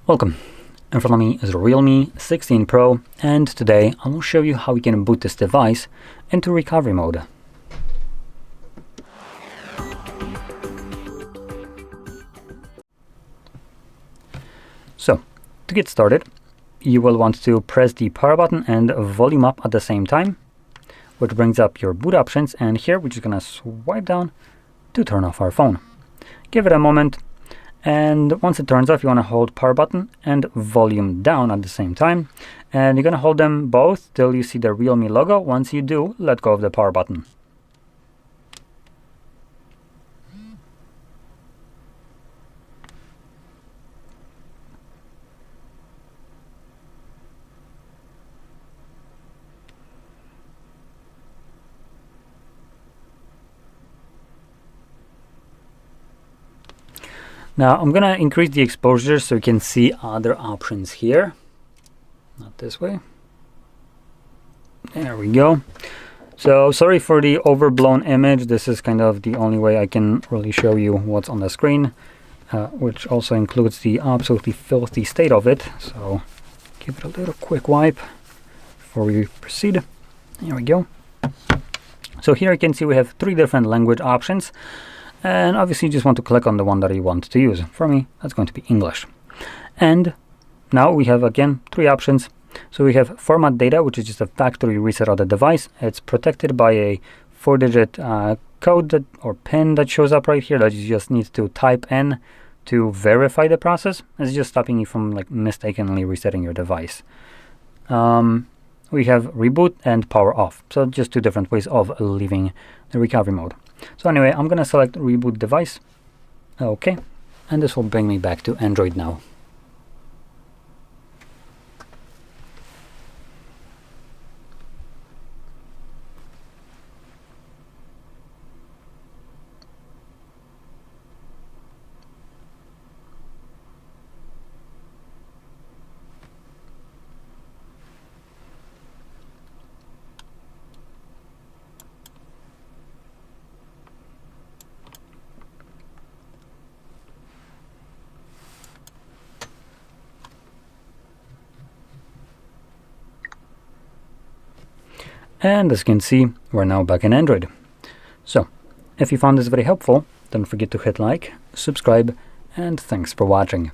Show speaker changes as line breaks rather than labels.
Welcome. In front of me is a Realme 16 Pro, and today I will show you how you can boot this device into recovery mode. So, to get started, you will want to press the power button and volume up at the same time, which brings up your boot options, and here we're just going to swipe down to turn off our phone. Give it a moment, and once it turns off, you want to hold power button and volume down at the same time, and you're going to hold them both till you see the Realme logo. Once you do, let go of the power button. Now I'm gonna increase the exposure so you can see other options here. Not this way. There we go. So sorry for the overblown image. This is kind of the only way I can really show you what's on the screen, which also includes the absolutely filthy state of it. So give it a little quick wipe before we proceed. There we go. So here you can see we have 3 different language options. And obviously you just want to click on the one that you want to use. For me, that's going to be English. And now we have, again, 3 options. So we have format data, which is just a factory reset of the device. It's protected by a 4-digit code or PIN that shows up right here that you just need to type in to verify the process. It's just stopping you from mistakenly resetting your device. We have reboot and power off. So just 2 different ways of leaving the recovery mode. So anyway, I'm going to select reboot device. Okay. And this will bring me back to Android now. And as you can see, we're now back in Android. So, if you found this very helpful, don't forget to hit like, subscribe, and thanks for watching.